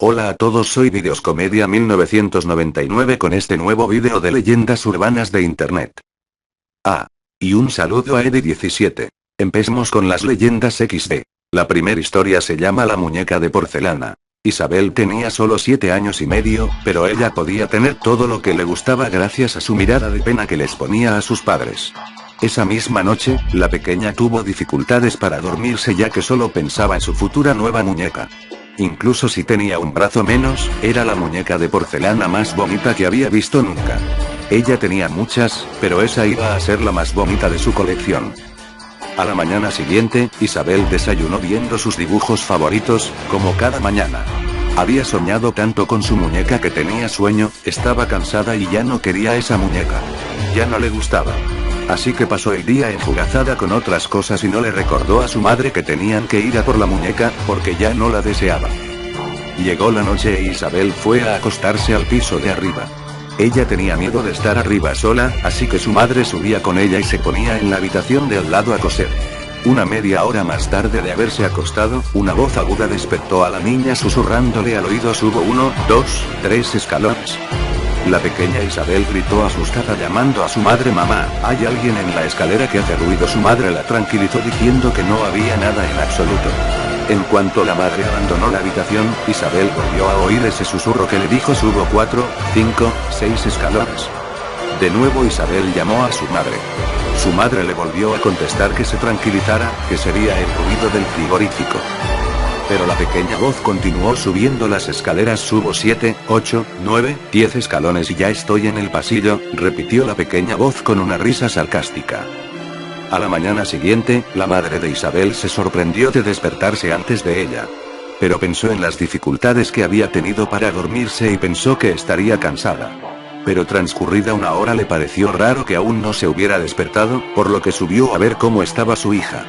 Hola a todos, soy Videoscomedia 1999 con este nuevo vídeo de leyendas urbanas de internet. Y un saludo a Eddie17. Empecemos con las leyendas XD. La primera historia se llama La muñeca de porcelana. Isabel tenía solo 7 años y medio, pero ella podía tener todo lo que le gustaba gracias a su mirada de pena que les ponía a sus padres. Esa misma noche, la pequeña tuvo dificultades para dormirse ya que solo pensaba en su futura nueva muñeca. Incluso si tenía un brazo menos, era la muñeca de porcelana más bonita que había visto nunca. Ella tenía muchas, pero esa iba a ser la más bonita de su colección. A la mañana siguiente, Isabel desayunó viendo sus dibujos favoritos, como cada mañana. Había soñado tanto con su muñeca que tenía sueño, estaba cansada y ya no quería esa muñeca. Ya no le gustaba. Así que pasó el día enjugazada con otras cosas y no le recordó a su madre que tenían que ir a por la muñeca, porque ya no la deseaba. Llegó la noche e Isabel fue a acostarse al piso de arriba. Ella tenía miedo de estar arriba sola, así que su madre subía con ella y se ponía en la habitación de al lado a coser. Una media hora más tarde de haberse acostado, una voz aguda despertó a la niña susurrándole al oído: subo 1, 2, 3 escalones. La pequeña Isabel gritó asustada llamando a su madre: mamá, hay alguien en la escalera que hace ruido. Su madre la tranquilizó diciendo que no había nada en absoluto. En cuanto la madre abandonó la habitación, Isabel volvió a oír ese susurro que le dijo: subo 4, 5, 6 escalones. De nuevo Isabel llamó a su madre. Su madre le volvió a contestar que se tranquilizara, que sería el ruido del frigorífico. Pero la pequeña voz continuó subiendo las escaleras: subo 7, 8, 9, 10 escalones y ya estoy en el pasillo, repitió la pequeña voz con una risa sarcástica. A la mañana siguiente, la madre de Isabel se sorprendió de despertarse antes de ella. Pero pensó en las dificultades que había tenido para dormirse y pensó que estaría cansada. Pero transcurrida una hora le pareció raro que aún no se hubiera despertado, por lo que subió a ver cómo estaba su hija.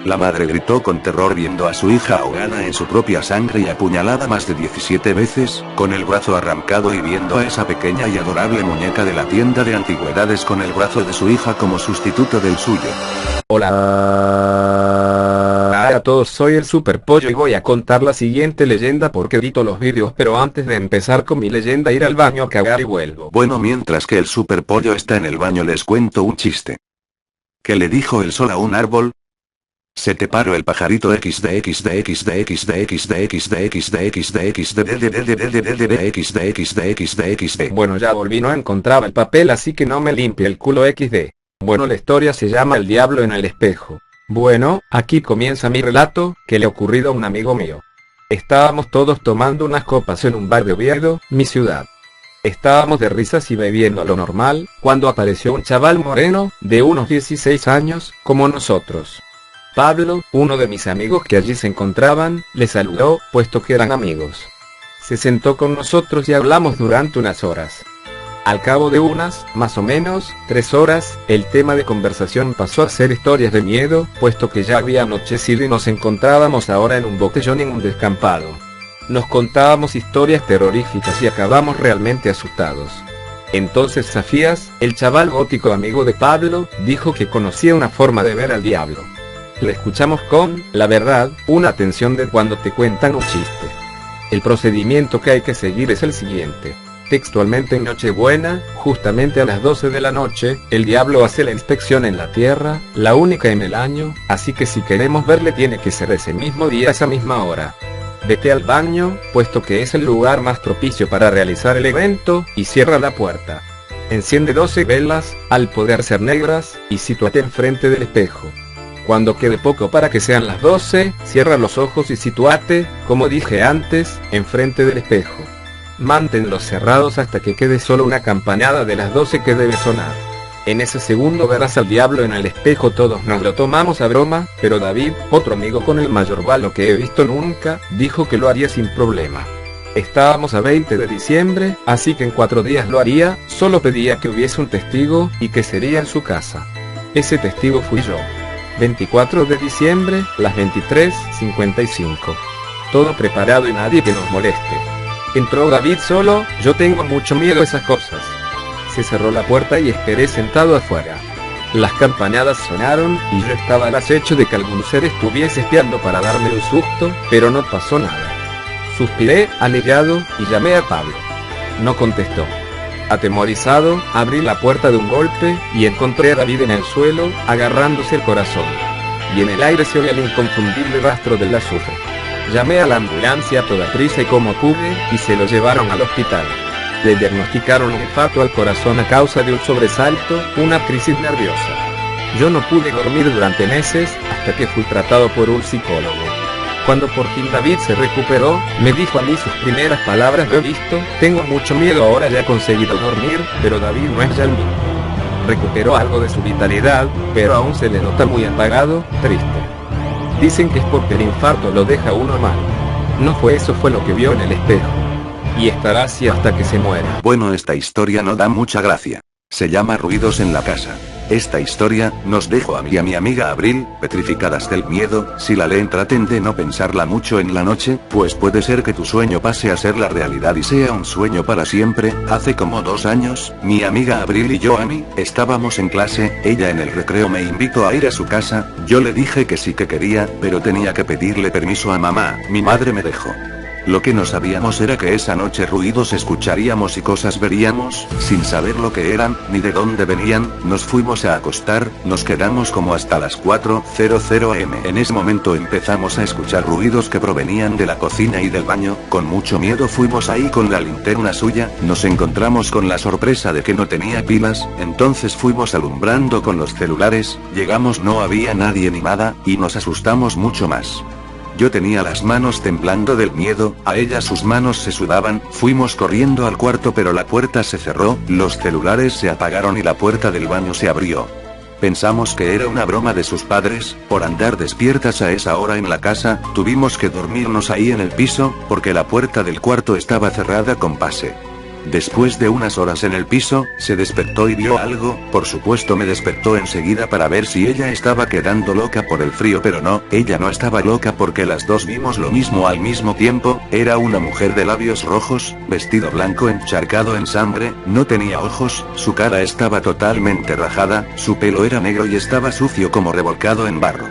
La madre gritó con terror viendo a su hija ahogada en su propia sangre y apuñalada más de 17 veces, con el brazo arrancado, y viendo a esa pequeña y adorable muñeca de la tienda de antigüedades con el brazo de su hija como sustituto del suyo. Hola a todos, soy el Super Pollo y voy a contar la siguiente leyenda porque edito los vídeos, pero antes de empezar con mi leyenda ir al baño a cagar y vuelvo. Bueno, mientras que el Super Pollo está en el baño les cuento un chiste. ¿Qué le dijo el sol a un árbol? Se te paró el pajarito XD. Bueno, ya volví, no encontraba el papel, así que no me limpie el culo XD. Bueno, la historia se llama El diablo en el espejo. Bueno, aquí comienza mi relato, que le ha ocurrido a un amigo mío. Estábamos todos tomando unas copas en un bar de Oviedo, mi ciudad. Estábamos de risas y bebiendo lo normal, cuando apareció un chaval moreno, de unos 16 años, como nosotros. Pablo, uno de mis amigos que allí se encontraban, le saludó, puesto que eran amigos. Se sentó con nosotros y hablamos durante unas horas. Al cabo de unas, más o menos, 3 horas, el tema de conversación pasó a ser historias de miedo, puesto que ya había anochecido y nos encontrábamos ahora en un botellón en un descampado. Nos contábamos historias terroríficas y acabamos realmente asustados. Entonces Safías, el chaval gótico amigo de Pablo, dijo que conocía una forma de ver al diablo. Le escuchamos con, la verdad, una atención de cuando te cuentan un chiste. El procedimiento que hay que seguir es el siguiente. Textualmente: en Nochebuena, justamente a las 12 de la noche, el diablo hace la inspección en la tierra, la única en el año, así que si queremos verle tiene que ser ese mismo día a esa misma hora. Vete al baño, puesto que es el lugar más propicio para realizar el evento, y cierra la puerta. Enciende 12 velas, al poder ser negras, y sitúate enfrente del espejo. Cuando quede poco para que sean las 12, cierra los ojos y sitúate, como dije antes, enfrente del espejo. Manténlos cerrados hasta que quede solo una campanada de las 12 que debe sonar. En ese segundo verás al diablo en el espejo. Todos nos lo tomamos a broma, pero David, otro amigo con el mayor balo que he visto nunca, dijo que lo haría sin problema. Estábamos a 20 de diciembre, así que en 4 días lo haría, solo pedía que hubiese un testigo, y que sería en su casa. Ese testigo fui yo. 24 de diciembre, las 23:55. Todo preparado y nadie que nos moleste. Entró David solo, yo tengo mucho miedo a esas cosas. Se cerró la puerta y esperé sentado afuera. Las campanadas sonaron, y yo estaba al acecho de que algún ser estuviese espiando para darme un susto, pero no pasó nada. Suspiré, aliviado, y llamé a Pablo. No contestó. Atemorizado, abrí la puerta de un golpe, y encontré a David en el suelo, agarrándose el corazón. Y en el aire se oía el inconfundible rastro del azufre. Llamé a la ambulancia a toda prisa y como pude, y se lo llevaron al hospital. Le diagnosticaron un infarto al corazón a causa de un sobresalto, una crisis nerviosa. Yo no pude dormir durante meses, hasta que fui tratado por un psicólogo. Cuando por fin David se recuperó, me dijo a mí sus primeras palabras: lo he visto, tengo mucho miedo, ahora ya he conseguido dormir, pero David no es ya el mismo. Recuperó algo de su vitalidad, pero aún se le nota muy apagado, triste. Dicen que es porque el infarto lo deja uno mal. No fue eso, fue lo que vio en el espejo. Y estará así hasta que se muera. Bueno, esta historia no da mucha gracia. Se llama Ruidos en la casa. Esta historia nos dejó a mí y a mi amiga Abril petrificadas del miedo. Si la leen, traten de no pensarla mucho en la noche, pues puede ser que tu sueño pase a ser la realidad y sea un sueño para siempre. Hace como 2 años, mi amiga Abril y yo, Amy, estábamos en clase. Ella en el recreo me invitó a ir a su casa. Yo le dije que sí que quería, pero tenía que pedirle permiso a mamá. Mi madre me dejó. Lo que no sabíamos era que esa noche ruidos escucharíamos y cosas veríamos, sin saber lo que eran, ni de dónde venían. Nos fuimos a acostar, nos quedamos como hasta las 4:00 am. En ese momento empezamos a escuchar ruidos que provenían de la cocina y del baño. Con mucho miedo fuimos ahí con la linterna suya, nos encontramos con la sorpresa de que no tenía pilas, entonces fuimos alumbrando con los celulares, llegamos, no había nadie ni nada, y nos asustamos mucho más. Yo tenía las manos temblando del miedo, a ella sus manos se sudaban. Fuimos corriendo al cuarto, pero la puerta se cerró, los celulares se apagaron y la puerta del baño se abrió. Pensamos que era una broma de sus padres, por andar despiertas a esa hora en la casa. Tuvimos que dormirnos ahí en el piso, porque la puerta del cuarto estaba cerrada con pase. Después de unas horas en el piso, se despertó y vio algo. Por supuesto me despertó enseguida para ver si ella estaba quedando loca por el frío, pero no, ella no estaba loca porque las dos vimos lo mismo al mismo tiempo. Era una mujer de labios rojos, vestido blanco encharcado en sangre, no tenía ojos, su cara estaba totalmente rajada, su pelo era negro y estaba sucio como revolcado en barro.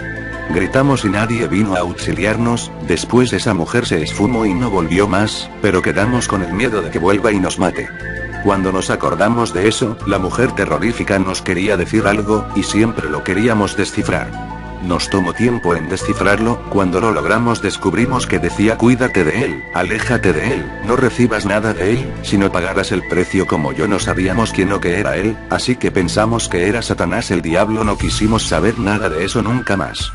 Gritamos y nadie vino a auxiliarnos. Después esa mujer se esfumó y no volvió más, pero quedamos con el miedo de que vuelva y nos mate. Cuando nos acordamos de eso, la mujer terrorífica nos quería decir algo, y siempre lo queríamos descifrar. Nos tomó tiempo en descifrarlo. Cuando lo logramos descubrimos que decía: cuídate de él, aléjate de él, no recibas nada de él, si no pagarás el precio. Como yo no sabíamos quién o qué era él, así que pensamos que era Satanás, el diablo. No quisimos saber nada de eso nunca más.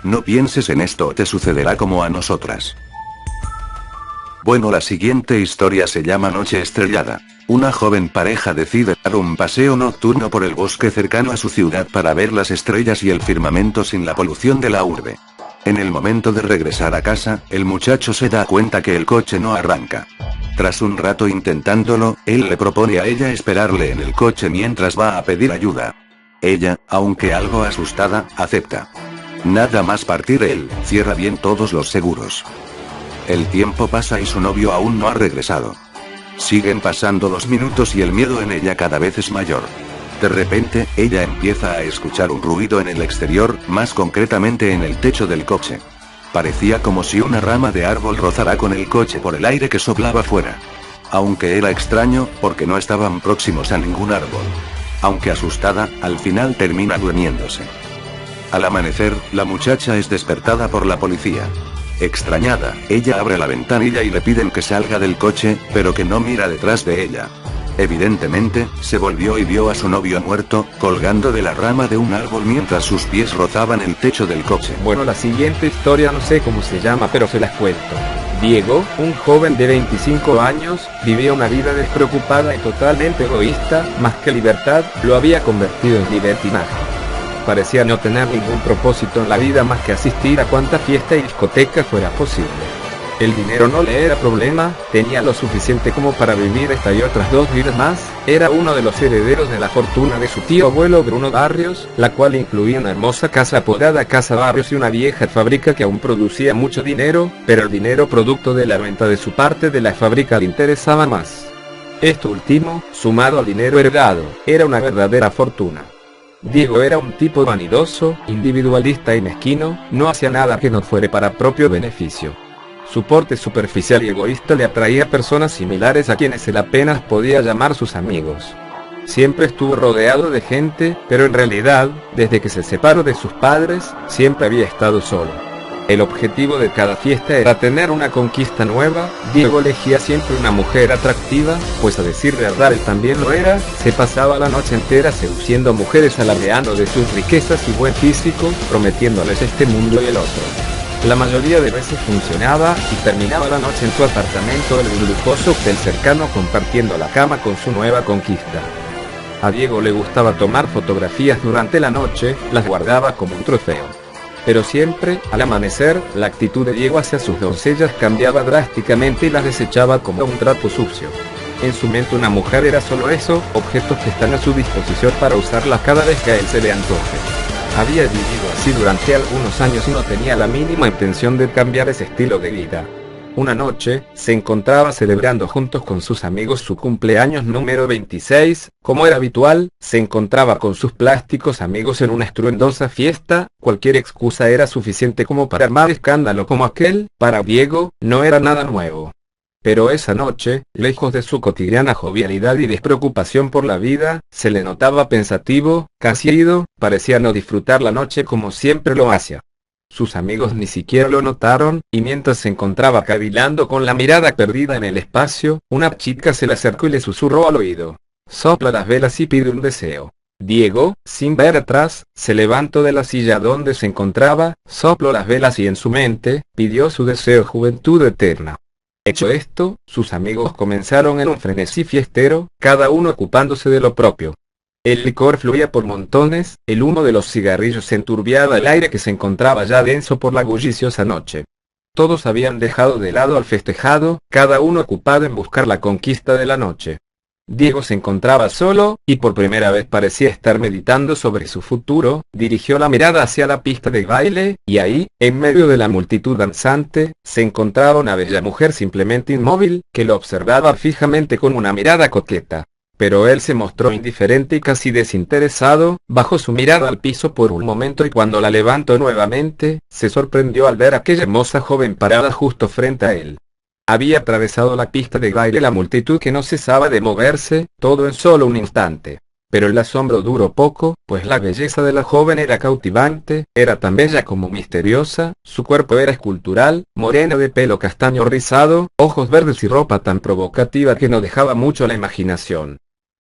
No pienses en esto o te sucederá como a nosotras. Bueno, la siguiente historia se llama Noche Estrellada. Una joven pareja decide dar un paseo nocturno por el bosque cercano a su ciudad para ver las estrellas y el firmamento sin la polución de la urbe. En el momento de regresar a casa, el muchacho se da cuenta que el coche no arranca. Tras un rato intentándolo, él le propone a ella esperarle en el coche mientras va a pedir ayuda. Ella, aunque algo asustada, acepta. Nada más partir él, cierra bien todos los seguros. El tiempo pasa y su novio aún no ha regresado. Siguen pasando los minutos y el miedo en ella cada vez es mayor. De repente, ella empieza a escuchar un ruido en el exterior, más concretamente en el techo del coche. Parecía como si una rama de árbol rozara con el coche por el aire que soplaba fuera. Aunque era extraño, porque no estaban próximos a ningún árbol. Aunque asustada, al final termina durmiéndose. Al amanecer, la muchacha es despertada por la policía. Extrañada, ella abre la ventanilla y le piden que salga del coche, pero que no mira detrás de ella. Evidentemente, se volvió y vio a su novio muerto, colgando de la rama de un árbol mientras sus pies rozaban el techo del coche. Bueno, la siguiente historia no sé cómo se llama, pero se las cuento. Diego, un joven de 25 años, vivía una vida despreocupada y totalmente egoísta, más que libertad, lo había convertido en libertinaje. Parecía no tener ningún propósito en la vida más que asistir a cuanta fiesta y discoteca fuera posible. El dinero no le era problema, tenía lo suficiente como para vivir esta y otras 2 vidas más. Era uno de los herederos de la fortuna de su tío abuelo Bruno Barrios, la cual incluía una hermosa casa apodada Casa Barrios y una vieja fábrica que aún producía mucho dinero, pero el dinero producto de la venta de su parte de la fábrica le interesaba más. Esto último, sumado al dinero heredado, era una verdadera fortuna. Diego era un tipo vanidoso, individualista y mezquino, no hacía nada que no fuera para propio beneficio. Su porte superficial y egoísta le atraía a personas similares a quienes él apenas podía llamar sus amigos. Siempre estuvo rodeado de gente, pero en realidad, desde que se separó de sus padres, siempre había estado solo. El objetivo de cada fiesta era tener una conquista nueva. Diego elegía siempre una mujer atractiva, pues a decir verdad él también lo era. Se pasaba la noche entera seduciendo a mujeres, alardeando de sus riquezas y buen físico, prometiéndoles este mundo y el otro. La mayoría de veces funcionaba, y terminaba la noche en su apartamento del lujoso hotel cercano compartiendo la cama con su nueva conquista. A Diego le gustaba tomar fotografías durante la noche, las guardaba como un trofeo. Pero siempre, al amanecer, la actitud de Diego hacia sus doncellas cambiaba drásticamente y las desechaba como un trapo sucio. En su mente una mujer era solo eso, objetos que están a su disposición para usarlas cada vez que a él se le antoje. Había vivido así durante algunos años y no tenía la mínima intención de cambiar ese estilo de vida. Una noche, se encontraba celebrando juntos con sus amigos su cumpleaños número 26, como era habitual, se encontraba con sus plásticos amigos en una estruendosa fiesta. Cualquier excusa era suficiente como para armar escándalo como aquel. Para Diego, no era nada nuevo. Pero esa noche, lejos de su cotidiana jovialidad y despreocupación por la vida, se le notaba pensativo, casi ido, parecía no disfrutar la noche como siempre lo hacía. Sus amigos ni siquiera lo notaron, y mientras se encontraba cavilando con la mirada perdida en el espacio, una chica se le acercó y le susurró al oído: «Sopla las velas y pide un deseo». Diego, sin ver atrás, se levantó de la silla donde se encontraba, sopló las velas y en su mente, pidió su deseo: juventud eterna. Hecho esto, sus amigos comenzaron en un frenesí fiestero, cada uno ocupándose de lo propio. El licor fluía por montones, el humo de los cigarrillos enturbiaba el aire que se encontraba ya denso por la bulliciosa noche. Todos habían dejado de lado al festejado, cada uno ocupado en buscar la conquista de la noche. Diego se encontraba solo, y por primera vez parecía estar meditando sobre su futuro. Dirigió la mirada hacia la pista de baile, y ahí, en medio de la multitud danzante, se encontraba una bella mujer simplemente inmóvil, que lo observaba fijamente con una mirada coqueta. Pero él se mostró indiferente y casi desinteresado, bajó su mirada al piso por un momento y cuando la levantó nuevamente, se sorprendió al ver a aquella hermosa joven parada justo frente a él. Había atravesado la pista de baile la multitud que no cesaba de moverse, todo en solo un instante. Pero el asombro duró poco, pues la belleza de la joven era cautivante, era tan bella como misteriosa. Su cuerpo era escultural, morena de pelo castaño rizado, ojos verdes y ropa tan provocativa que no dejaba mucho a la imaginación.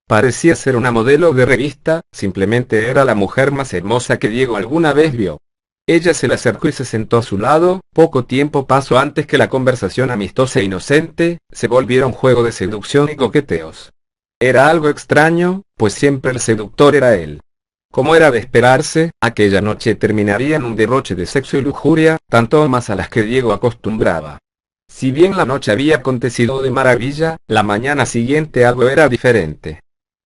Parecía ser una modelo de revista, simplemente era la mujer más hermosa que Diego alguna vez vio. Ella se le acercó y se sentó a su lado. Poco tiempo pasó antes que la conversación amistosa e inocente se volviera un juego de seducción y coqueteos. Era algo extraño, pues siempre el seductor era él. Como era de esperarse, aquella noche terminaría en un derroche de sexo y lujuria, tanto más a las que Diego acostumbraba. Si bien la noche había acontecido de maravilla, la mañana siguiente algo era diferente.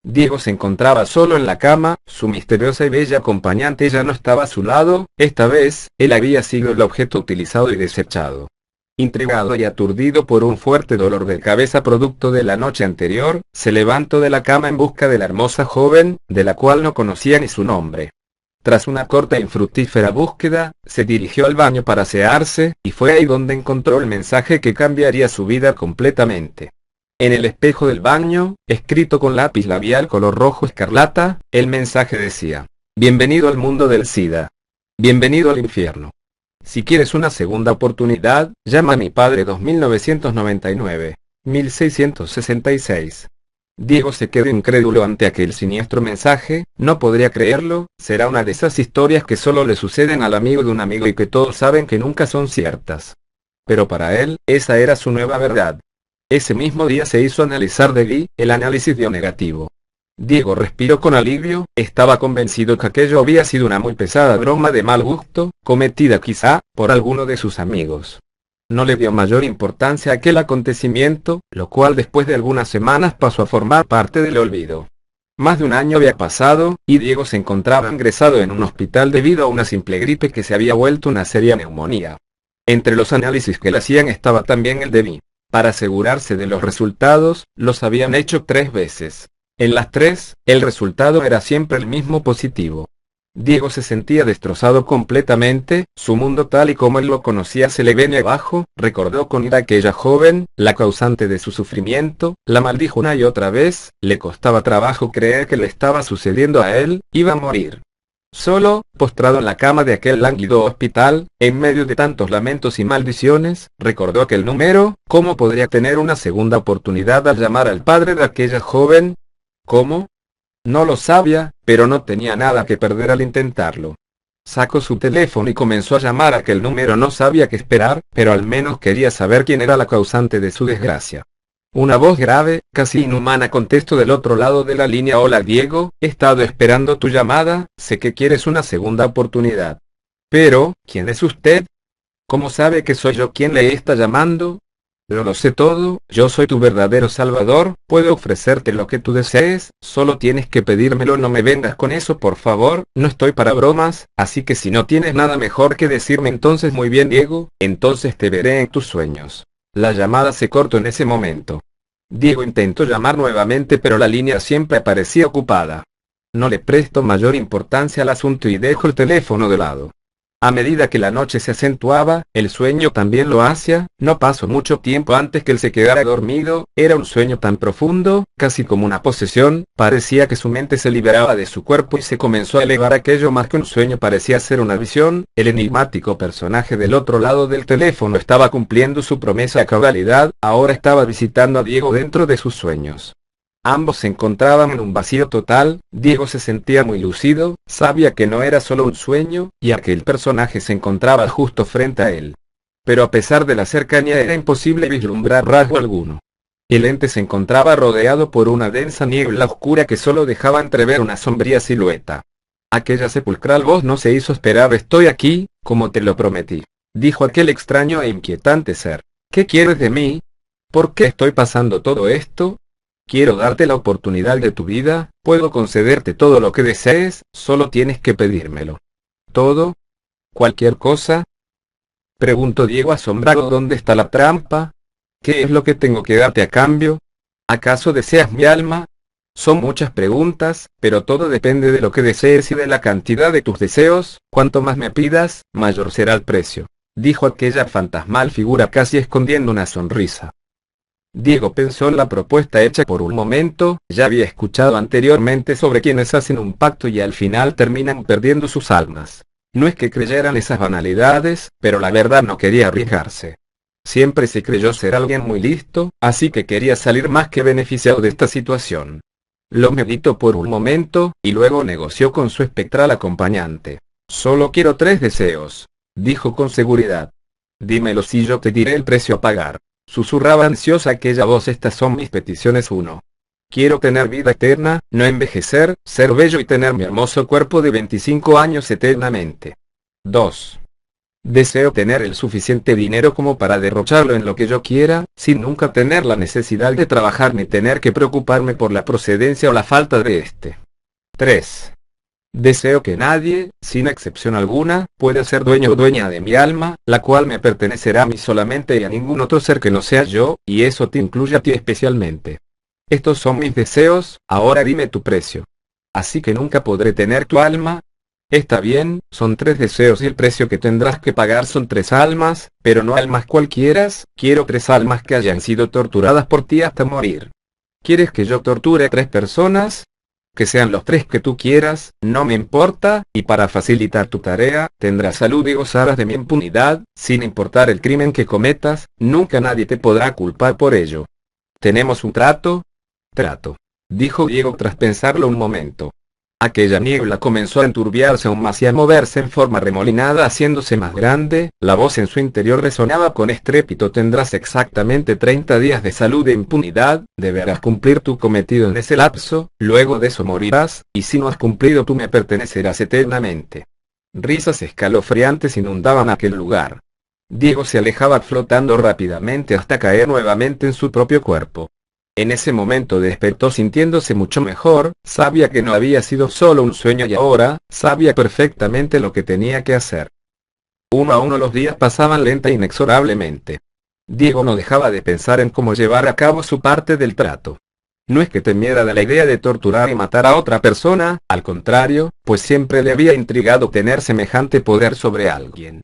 Diego se encontraba solo en la cama, su misteriosa y bella acompañante ya no estaba a su lado. Esta vez, él había sido el objeto utilizado y desechado. Intrigado y aturdido por un fuerte dolor de cabeza producto de la noche anterior, se levantó de la cama en busca de la hermosa joven, de la cual no conocía ni su nombre. Tras una corta e infructífera búsqueda, se dirigió al baño para asearse, y fue ahí donde encontró el mensaje que cambiaría su vida completamente. En el espejo del baño, escrito con lápiz labial color rojo escarlata, el mensaje decía: «Bienvenido al mundo del SIDA. Bienvenido al infierno. Si quieres una segunda oportunidad, llama a mi padre 2999, 1666». Diego se quedó incrédulo ante aquel siniestro mensaje. No podría creerlo. Será una de esas historias que solo le suceden al amigo de un amigo y que todos saben que nunca son ciertas. Pero para él, esa era su nueva verdad. Ese mismo día se hizo analizar DeVry, el análisis dio negativo. Diego respiró con alivio, estaba convencido que aquello había sido una muy pesada broma de mal gusto, cometida quizá, por alguno de sus amigos. No le dio mayor importancia a aquel acontecimiento, lo cual después de algunas semanas pasó a formar parte del olvido. Más de un año había pasado, y Diego se encontraba ingresado en un hospital debido a una simple gripe que se había vuelto una seria neumonía. Entre los análisis que le hacían estaba también el DeVry. Para asegurarse de los resultados, los habían hecho 3 veces. En las 3, el resultado era siempre el mismo positivo. Diego se sentía destrozado completamente, su mundo tal y como él lo conocía se le venía abajo, recordó con ira a aquella joven, la causante de su sufrimiento, la maldijo una y otra vez, le costaba trabajo creer que le estaba sucediendo a él, iba a morir. Solo, postrado en la cama de aquel lánguido hospital, en medio de tantos lamentos y maldiciones, recordó aquel número, ¿cómo podría tener una segunda oportunidad al llamar al padre de aquella joven? ¿Cómo? No lo sabía, pero no tenía nada que perder al intentarlo. Sacó su teléfono y comenzó a llamar a aquel número. No sabía qué esperar, pero al menos quería saber quién era la causante de su desgracia. Una voz grave, casi inhumana contestó del otro lado de la línea. Hola Diego, he estado esperando tu llamada, sé que quieres una segunda oportunidad. Pero, ¿quién es usted? ¿Cómo sabe que soy yo quien le está llamando? Yo lo sé todo, yo soy tu verdadero salvador, puedo ofrecerte lo que tú desees, solo tienes que pedírmelo. No me vengas con eso por favor, no estoy para bromas, así que si no tienes nada mejor que decirme entonces muy bien Diego, entonces te veré en tus sueños. La llamada se cortó en ese momento. Diego intentó llamar nuevamente pero la línea siempre aparecía ocupada. No le prestó mayor importancia al asunto y dejó el teléfono de lado. A medida que la noche se acentuaba, el sueño también lo hacía, no pasó mucho tiempo antes que él se quedara dormido, era un sueño tan profundo, casi como una posesión, parecía que su mente se liberaba de su cuerpo y se comenzó a elevar. Aquello más que un sueño parecía ser una visión, el enigmático personaje del otro lado del teléfono estaba cumpliendo su promesa a cabalidad, ahora estaba visitando a Diego dentro de sus sueños. Ambos se encontraban en un vacío total, Diego se sentía muy lúcido, sabía que no era solo un sueño, y aquel personaje se encontraba justo frente a él. Pero a pesar de la cercanía era imposible vislumbrar rasgo alguno. El ente se encontraba rodeado por una densa niebla oscura que solo dejaba entrever una sombría silueta. Aquella sepulcral voz no se hizo esperar. Estoy aquí, como te lo prometí, dijo aquel extraño e inquietante ser. ¿Qué quieres de mí? ¿Por qué estoy pasando todo esto? Quiero darte la oportunidad de tu vida, puedo concederte todo lo que desees, solo tienes que pedírmelo. ¿Todo? ¿Cualquier cosa? Preguntó Diego asombrado. ¿Dónde está la trampa? ¿Qué es lo que tengo que darte a cambio? ¿Acaso deseas mi alma? Son muchas preguntas, pero todo depende de lo que desees y de la cantidad de tus deseos. Cuanto más me pidas, mayor será el precio, dijo aquella fantasmal figura casi escondiendo una sonrisa. Diego pensó en la propuesta hecha por un momento, ya había escuchado anteriormente sobre quienes hacen un pacto y al final terminan perdiendo sus almas. No es que creyeran esas banalidades, pero la verdad no quería arriesgarse. Siempre se creyó ser alguien muy listo, así que quería salir más que beneficiado de esta situación. Lo meditó por un momento, y luego negoció con su espectral acompañante. Solo quiero 3 deseos, dijo con seguridad. Dímelos y yo te diré el precio a pagar. Susurraba ansiosa aquella voz. Estas son mis peticiones. 1. Quiero tener vida eterna, no envejecer, ser bello y tener mi hermoso cuerpo de 25 años eternamente. 2. Deseo tener el suficiente dinero como para derrocharlo en lo que yo quiera, sin nunca tener la necesidad de trabajar ni tener que preocuparme por la procedencia o la falta de este. 3. Deseo que nadie, sin excepción alguna, pueda ser dueño o dueña de mi alma, la cual me pertenecerá a mí solamente y a ningún otro ser que no sea yo, y eso te incluye a ti especialmente. Estos son mis deseos, ahora dime tu precio. Así que nunca podré tener tu alma. Está bien, son 3 deseos y el precio que tendrás que pagar son 3 almas, pero no almas cualquieras, quiero 3 almas que hayan sido torturadas por ti hasta morir. ¿Quieres que yo torture a 3 personas? Que sean los 3 que tú quieras, no me importa, y para facilitar tu tarea, tendrás salud y gozarás de mi impunidad, sin importar el crimen que cometas, nunca nadie te podrá culpar por ello. ¿Tenemos un trato? Trato, dijo Diego tras pensarlo un momento. Aquella niebla comenzó a enturbiarse aún más y a moverse en forma remolinada haciéndose más grande, la voz en su interior resonaba con estrépito. Tendrás exactamente 30 días de salud e impunidad, deberás cumplir tu cometido en ese lapso, luego de eso morirás, y si no has cumplido tú me pertenecerás eternamente. Risas escalofriantes inundaban aquel lugar. Diego se alejaba flotando rápidamente hasta caer nuevamente en su propio cuerpo. En ese momento despertó sintiéndose mucho mejor, sabía que no había sido solo un sueño y ahora, sabía perfectamente lo que tenía que hacer. Uno a uno los días pasaban lenta e inexorablemente. Diego no dejaba de pensar en cómo llevar a cabo su parte del trato. No es que temiera de la idea de torturar y matar a otra persona, al contrario, pues siempre le había intrigado tener semejante poder sobre alguien.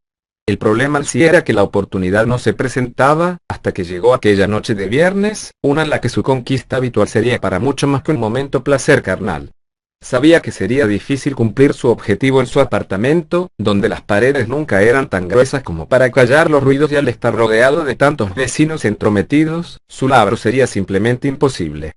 El problema en sí era que la oportunidad no se presentaba, hasta que llegó aquella noche de viernes, una en la que su conquista habitual sería para mucho más que un momento placer carnal. Sabía que sería difícil cumplir su objetivo en su apartamento, donde las paredes nunca eran tan gruesas como para callar los ruidos, y al estar rodeado de tantos vecinos entrometidos, su labor sería simplemente imposible.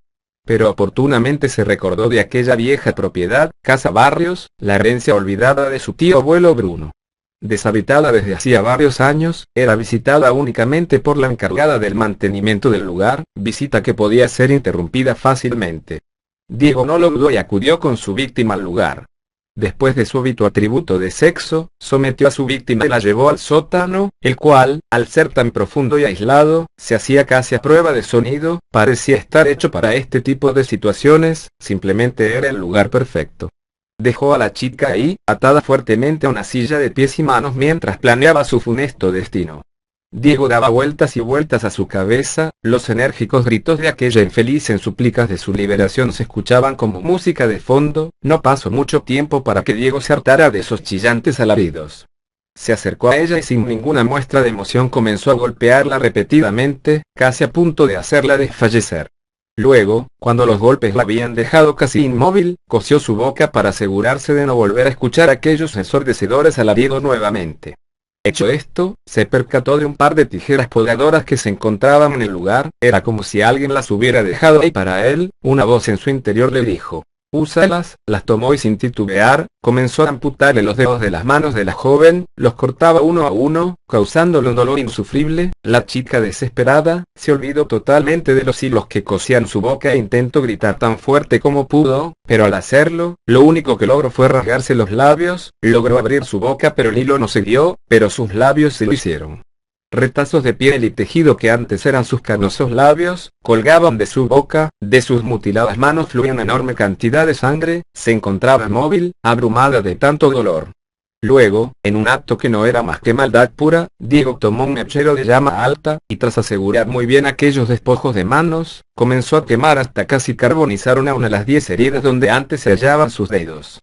Pero oportunamente se recordó de aquella vieja propiedad, Casa Barrios, la herencia olvidada de su tío abuelo Bruno. Deshabitada desde hacía varios años, era visitada únicamente por la encargada del mantenimiento del lugar, visita que podía ser interrumpida fácilmente. Diego no lo dudó y acudió con su víctima al lugar. Después de su habitual tributo de sexo, sometió a su víctima y la llevó al sótano, el cual, al ser tan profundo y aislado, se hacía casi a prueba de sonido, parecía estar hecho para este tipo de situaciones, simplemente era el lugar perfecto. Dejó a la chica ahí, atada fuertemente a una silla de pies y manos mientras planeaba su funesto destino. Diego daba vueltas y vueltas a su cabeza, los enérgicos gritos de aquella infeliz en súplicas de su liberación se escuchaban como música de fondo. No pasó mucho tiempo para que Diego se hartara de esos chillantes alaridos. Se acercó a ella y sin ninguna muestra de emoción comenzó a golpearla repetidamente, casi a punto de hacerla desfallecer. Luego, cuando los golpes la habían dejado casi inmóvil, cosió su boca para asegurarse de no volver a escuchar aquellos ensordecedores alaridos nuevamente. Hecho esto, se percató de un par de tijeras podadoras que se encontraban en el lugar. Era como si alguien las hubiera dejado ahí para él. Una voz en su interior le dijo: «Úsalas». Las tomó y sin titubear, comenzó a amputarle los dedos de las manos de la joven, los cortaba uno a uno, causándole un dolor insufrible. La chica, desesperada, se olvidó totalmente de los hilos que cosían su boca e intentó gritar tan fuerte como pudo, pero al hacerlo, lo único que logró fue rasgarse los labios. Logró abrir su boca pero el hilo no se dio, pero sus labios se lo hicieron. Retazos de piel y tejido que antes eran sus carnosos labios, colgaban de su boca, de sus mutiladas manos fluía una enorme cantidad de sangre. Se encontraba inmóvil, abrumada de tanto dolor. Luego, en un acto que no era más que maldad pura, Diego tomó un mechero de llama alta, y tras asegurar muy bien aquellos despojos de manos, comenzó a quemar hasta casi carbonizar una de las 10 heridas donde antes se hallaban sus dedos.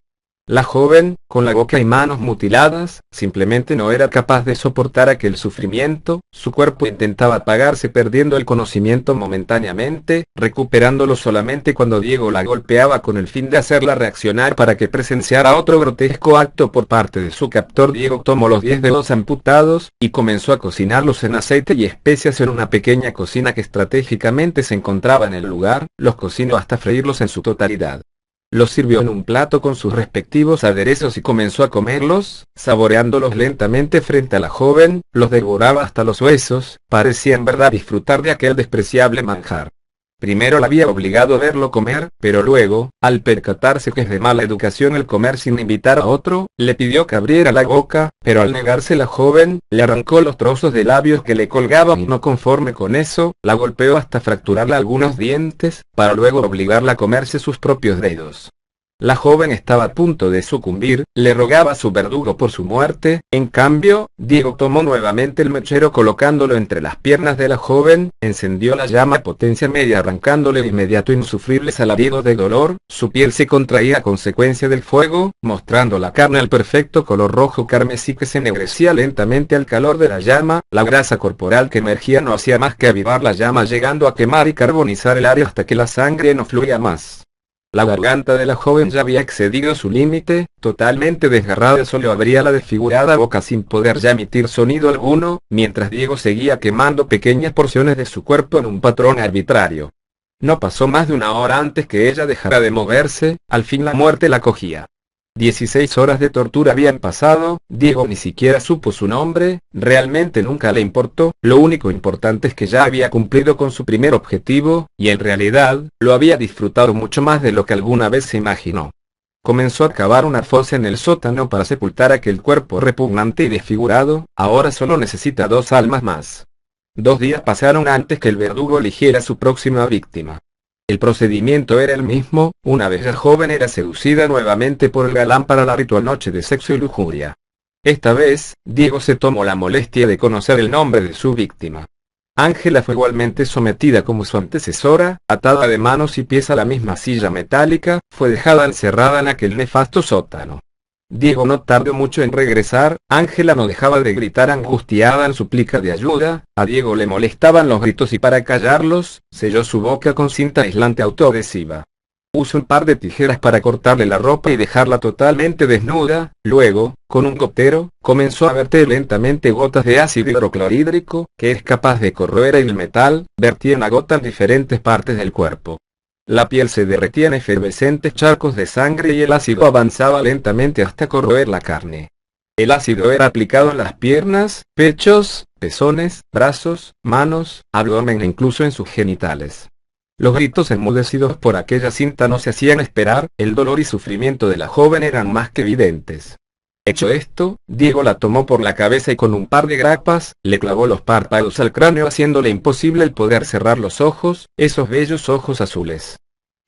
La joven, con la boca y manos mutiladas, simplemente no era capaz de soportar aquel sufrimiento. Su cuerpo intentaba apagarse perdiendo el conocimiento momentáneamente, recuperándolo solamente cuando Diego la golpeaba con el fin de hacerla reaccionar para que presenciara otro grotesco acto por parte de su captor. Diego tomó los 10 dedos amputados, y comenzó a cocinarlos en aceite y especias en una pequeña cocina que estratégicamente se encontraba en el lugar. Los cocinó hasta freírlos en su totalidad. Los sirvió en un plato con sus respectivos aderezos y comenzó a comerlos, saboreándolos lentamente frente a la joven. Los devoraba hasta los huesos, parecía en verdad disfrutar de aquel despreciable manjar. Primero la había obligado a verlo comer, pero luego, al percatarse que es de mala educación el comer sin invitar a otro, le pidió que abriera la boca, pero al negarse la joven, le arrancó los trozos de labios que le colgaban y no conforme con eso, la golpeó hasta fracturarle algunos dientes, para luego obligarla a comerse sus propios dedos. La joven estaba a punto de sucumbir, le rogaba a su verdugo por su muerte. En cambio, Diego tomó nuevamente el mechero colocándolo entre las piernas de la joven, encendió la llama a potencia media arrancándole de inmediato insufribles alaridos de dolor. Su piel se contraía a consecuencia del fuego, mostrando la carne al perfecto color rojo carmesí que se ennegrecía lentamente al calor de la llama. La grasa corporal que emergía no hacía más que avivar la llama, llegando a quemar y carbonizar el área hasta que la sangre no fluía más. La garganta de la joven ya había excedido su límite, totalmente desgarrada solo abría la desfigurada boca sin poder ya emitir sonido alguno, mientras Diego seguía quemando pequeñas porciones de su cuerpo en un patrón arbitrario. No pasó más de una hora antes que ella dejara de moverse. Al fin la muerte la cogía. 16 horas de tortura habían pasado. Diego ni siquiera supo su nombre, realmente nunca le importó. Lo único importante es que ya había cumplido con su primer objetivo, y en realidad, lo había disfrutado mucho más de lo que alguna vez se imaginó. Comenzó a cavar una fosa en el sótano para sepultar aquel cuerpo repugnante y desfigurado. Ahora solo necesita 2 almas más. 2 días pasaron antes que el verdugo eligiera su próxima víctima. El procedimiento era el mismo. Una vez la joven era seducida nuevamente por el galán para la ritual noche de sexo y lujuria. Esta vez, Diego se tomó la molestia de conocer el nombre de su víctima. Ángela fue igualmente sometida como su antecesora, atada de manos y pies a la misma silla metálica, fue dejada encerrada en aquel nefasto sótano. Diego no tardó mucho en regresar. Ángela no dejaba de gritar angustiada en súplica de ayuda. A Diego le molestaban los gritos y para callarlos, selló su boca con cinta aislante autoadhesiva. Usó un par de tijeras para cortarle la ropa y dejarla totalmente desnuda. Luego, con un gotero, comenzó a verter lentamente gotas de ácido hidroclorhídrico, que es capaz de corroer el metal. Vertía una gota en diferentes partes del cuerpo. La piel se derretía en efervescentes charcos de sangre y el ácido avanzaba lentamente hasta corroer la carne. El ácido era aplicado en las piernas, pechos, pezones, brazos, manos, abdomen e incluso en sus genitales. Los gritos enmudecidos por aquella cinta no se hacían esperar. El dolor y sufrimiento de la joven eran más que evidentes. Hecho esto, Diego la tomó por la cabeza y con un par de grapas, le clavó los párpados al cráneo haciéndole imposible el poder cerrar los ojos, esos bellos ojos azules.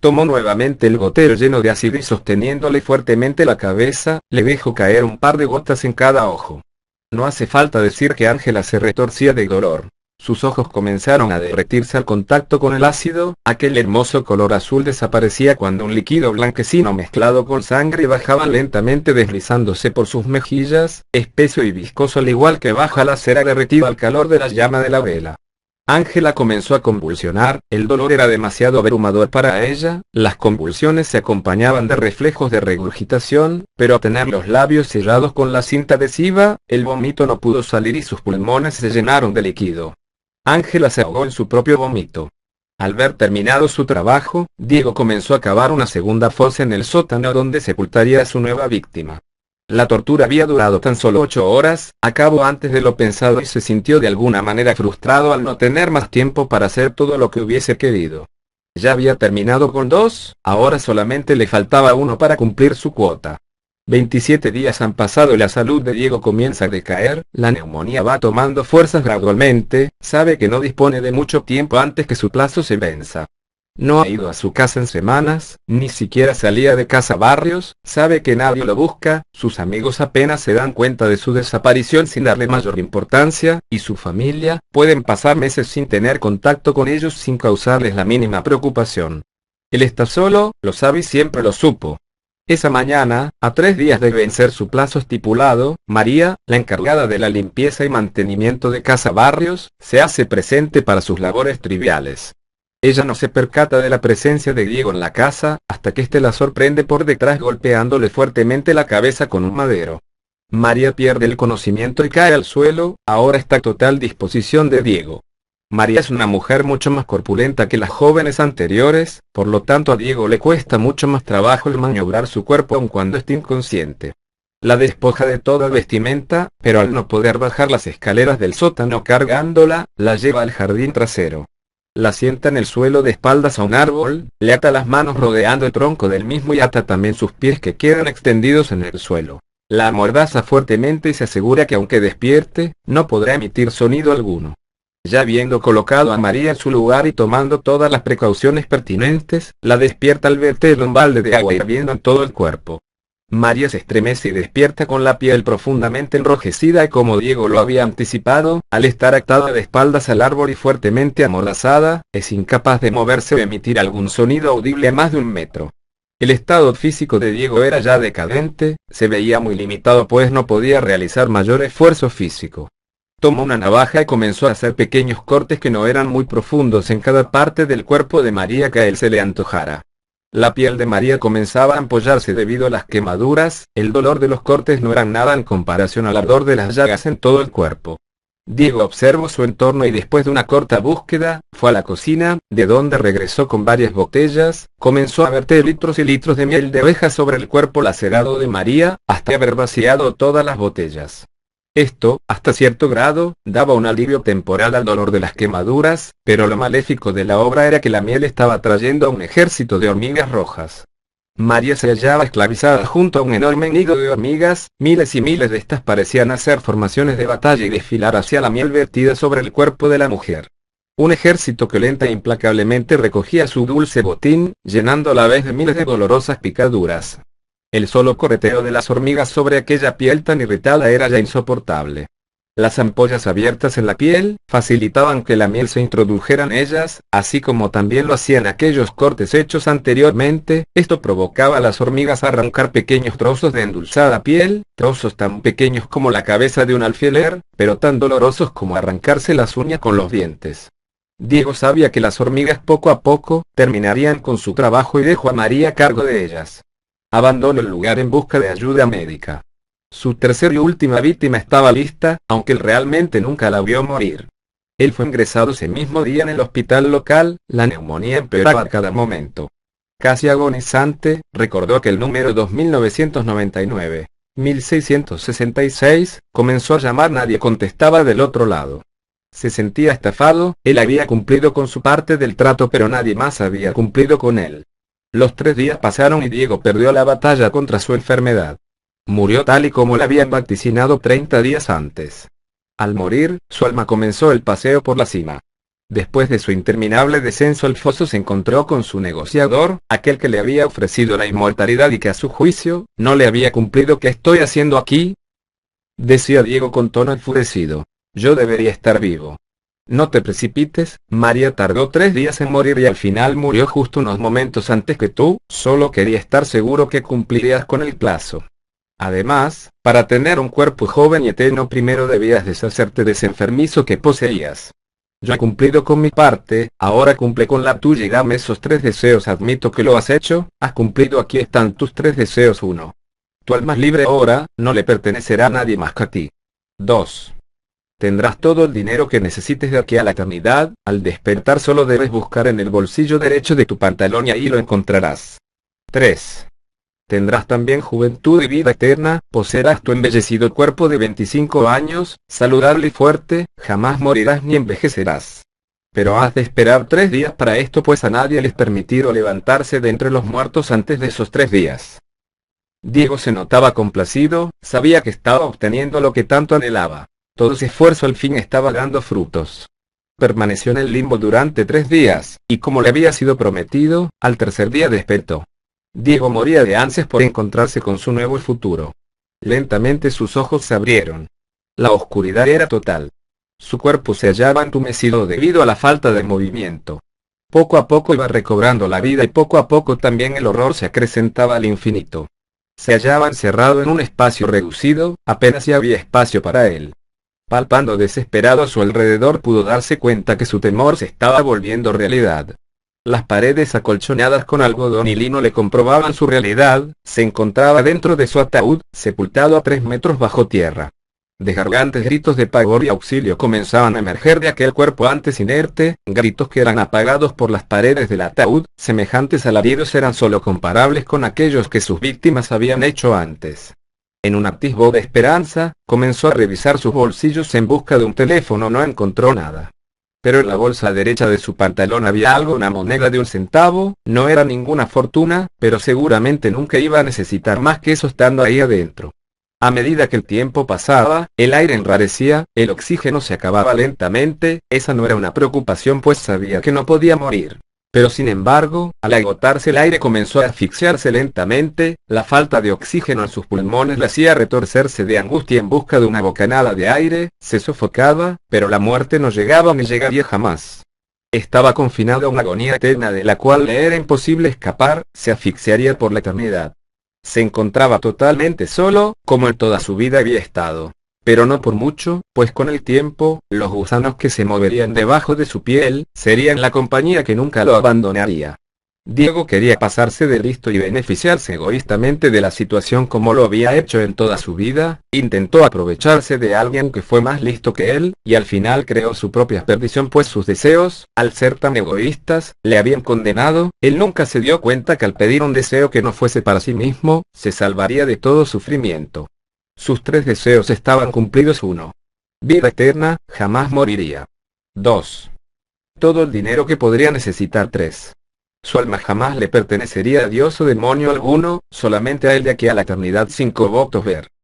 Tomó nuevamente el gotero lleno de ácido y sosteniéndole fuertemente la cabeza, le dejó caer un par de gotas en cada ojo. No hace falta decir que Ángela se retorcía de dolor. Sus ojos comenzaron a derretirse al contacto con el ácido. Aquel hermoso color azul desaparecía cuando un líquido blanquecino mezclado con sangre bajaba lentamente deslizándose por sus mejillas, espeso y viscoso al igual que baja la cera derretida al calor de la llama de la vela. Ángela comenzó a convulsionar. El dolor era demasiado abrumador para ella. Las convulsiones se acompañaban de reflejos de regurgitación, pero a tener los labios cerrados con la cinta adhesiva, el vómito no pudo salir y sus pulmones se llenaron de líquido. Ángela se ahogó en su propio vómito. Al ver terminado su trabajo, Diego comenzó a cavar una segunda fosa en el sótano donde sepultaría a su nueva víctima. La tortura había durado tan solo 8 horas, acabó antes de lo pensado y se sintió de alguna manera frustrado al no tener más tiempo para hacer todo lo que hubiese querido. Ya había terminado con 2, ahora solamente le faltaba 1 para cumplir su cuota. 27 días han pasado y la salud de Diego comienza a decaer. La neumonía va tomando fuerzas gradualmente. Sabe que no dispone de mucho tiempo antes que su plazo se venza. No ha ido a su casa en semanas, ni siquiera salía de casa Barrios. Sabe que nadie lo busca, sus amigos apenas se dan cuenta de su desaparición sin darle mayor importancia, y su familia, pueden pasar meses sin tener contacto con ellos sin causarles la mínima preocupación. Él está solo, lo sabe y siempre lo supo. Esa mañana, a 3 días de vencer su plazo estipulado, María, la encargada de la limpieza y mantenimiento de Casa Barrios, se hace presente para sus labores triviales. Ella no se percata de la presencia de Diego en la casa, hasta que éste la sorprende por detrás golpeándole fuertemente la cabeza con un madero. María pierde el conocimiento y cae al suelo. Ahora está a total disposición de Diego. María es una mujer mucho más corpulenta que las jóvenes anteriores, por lo tanto a Diego le cuesta mucho más trabajo el maniobrar su cuerpo aun cuando esté inconsciente. La despoja de toda vestimenta, pero al no poder bajar las escaleras del sótano cargándola, la lleva al jardín trasero. La sienta en el suelo de espaldas a un árbol, le ata las manos rodeando el tronco del mismo y ata también sus pies que quedan extendidos en el suelo. La amordaza fuertemente y se asegura que aunque despierte, no podrá emitir sonido alguno. Ya habiendo colocado a María en su lugar y tomando todas las precauciones pertinentes, la despierta al verter un balde de agua hirviendo en todo el cuerpo. María se estremece y despierta con la piel profundamente enrojecida y como Diego lo había anticipado, al estar atada de espaldas al árbol y fuertemente amordazada, es incapaz de moverse o emitir algún sonido audible a más de 1 metro. El estado físico de Diego era ya decadente, se veía muy limitado pues no podía realizar mayor esfuerzo físico. Tomó una navaja y comenzó a hacer pequeños cortes que no eran muy profundos en cada parte del cuerpo de María que a él se le antojara. La piel de María comenzaba a ampollarse debido a las quemaduras. El dolor de los cortes no era nada en comparación al ardor de las llagas en todo el cuerpo. Diego observó su entorno y después de una corta búsqueda, fue a la cocina, de donde regresó con varias botellas, comenzó a verter litros y litros de miel de abeja sobre el cuerpo lacerado de María, hasta haber vaciado todas las botellas. Esto, hasta cierto grado, daba un alivio temporal al dolor de las quemaduras, pero lo maléfico de la obra era que la miel estaba atrayendo a un ejército de hormigas rojas. María se hallaba esclavizada junto a un enorme nido de hormigas. Miles y miles de estas parecían hacer formaciones de batalla y desfilar hacia la miel vertida sobre el cuerpo de la mujer. Un ejército que lenta e implacablemente recogía su dulce botín, llenando a la vez de miles de dolorosas picaduras. El solo correteo de las hormigas sobre aquella piel tan irritada era ya insoportable. Las ampollas abiertas en la piel facilitaban que la miel se introdujera en ellas, así como también lo hacían aquellos cortes hechos anteriormente. Esto provocaba a las hormigas a arrancar pequeños trozos de endulzada piel, trozos tan pequeños como la cabeza de un alfiler, pero tan dolorosos como arrancarse las uñas con los dientes. Diego sabía que las hormigas poco a poco terminarían con su trabajo y dejó a María a cargo de ellas. Abandonó el lugar en busca de ayuda médica. Su tercera y última víctima estaba lista, aunque él realmente nunca la vio morir. Él fue ingresado ese mismo día en el hospital local. La neumonía empeoraba a cada momento. Casi agonizante, recordó que el número 2999, 1666, comenzó a llamar. Nadie contestaba del otro lado. Se sentía estafado. Él había cumplido con su parte del trato, pero nadie más había cumplido con él. Los 3 días pasaron y Diego perdió la batalla contra su enfermedad. Murió tal y como le habían vaticinado 30 días antes. Al morir, su alma comenzó el paseo por la cima. Después de su interminable descenso al foso se encontró con su negociador, aquel que le había ofrecido la inmortalidad y que a su juicio, no le había cumplido. ¿Qué estoy haciendo aquí?, decía Diego con tono enfurecido. Yo debería estar vivo. No te precipites, María tardó 3 días en morir y al final murió justo unos momentos antes que tú. Solo quería estar seguro que cumplirías con el plazo. Además, para tener un cuerpo joven y eterno primero debías deshacerte de ese enfermizo que poseías. Yo he cumplido con mi parte, ahora cumple con la tuya y dame esos 3 deseos. Admito que lo has hecho, has cumplido. Aquí están tus 3 deseos. 1. Tu alma es libre ahora, no le pertenecerá a nadie más que a ti. 2. Tendrás todo el dinero que necesites de aquí a la eternidad. Al despertar solo debes buscar en el bolsillo derecho de tu pantalón y ahí lo encontrarás. 3. Tendrás también juventud y vida eterna. Poseerás tu embellecido cuerpo de 25 años, saludable y fuerte. Jamás morirás ni envejecerás. Pero has de esperar 3 días para esto, pues a nadie le es permitido levantarse de entre los muertos antes de esos 3 días. Diego se notaba complacido, sabía que estaba obteniendo lo que tanto anhelaba. Todo su esfuerzo al fin estaba dando frutos. Permaneció en el limbo durante 3 días, y como le había sido prometido, al tercer día despertó. Diego moría de ansias por encontrarse con su nuevo futuro. Lentamente sus ojos se abrieron. La oscuridad era total. Su cuerpo se hallaba entumecido debido a la falta de movimiento. Poco a poco iba recobrando la vida y poco a poco también el horror se acrecentaba al infinito. Se hallaba encerrado en un espacio reducido, apenas si había espacio para él. Palpando desesperado a su alrededor pudo darse cuenta que su temor se estaba volviendo realidad. Las paredes acolchonadas con algodón y lino le comprobaban su realidad. Se encontraba dentro de su ataúd, sepultado a 3 metros bajo tierra. Desgarrantes gritos de pavor y auxilio comenzaban a emerger de aquel cuerpo antes inerte, gritos que eran apagados por las paredes del ataúd. Semejantes alaridos eran solo comparables con aquellos que sus víctimas habían hecho antes. En un atisbo de esperanza, comenzó a revisar sus bolsillos en busca de un teléfono. No encontró nada. Pero en la bolsa derecha de su pantalón había algo, una moneda de 1 centavo. No era ninguna fortuna, pero seguramente nunca iba a necesitar más que eso estando ahí adentro. A medida que el tiempo pasaba, el aire enrarecía, el oxígeno se acababa lentamente. Esa no era una preocupación, pues sabía que no podía morir. Pero sin embargo, al agotarse el aire comenzó a asfixiarse lentamente. La falta de oxígeno en sus pulmones le hacía retorcerse de angustia en busca de una bocanada de aire. Se sofocaba, pero la muerte no llegaba ni llegaría jamás. Estaba confinado a una agonía eterna de la cual le era imposible escapar. Se asfixiaría por la eternidad. Se encontraba totalmente solo, como en toda su vida había estado. Pero no por mucho, pues con el tiempo, los gusanos que se moverían debajo de su piel, serían la compañía que nunca lo abandonaría. Diego quería pasarse de listo y beneficiarse egoístamente de la situación como lo había hecho en toda su vida. Intentó aprovecharse de alguien que fue más listo que él, y al final creó su propia perdición, pues sus deseos, al ser tan egoístas, le habían condenado. Él nunca se dio cuenta que al pedir un deseo que no fuese para sí mismo, se salvaría de todo sufrimiento. Sus 3 deseos estaban cumplidos. 1. Vida eterna, jamás moriría. 2. Todo el dinero que podría necesitar. 3. Su alma jamás le pertenecería a Dios o demonio alguno, solamente a él de aquí a la eternidad. 5. Votos ver.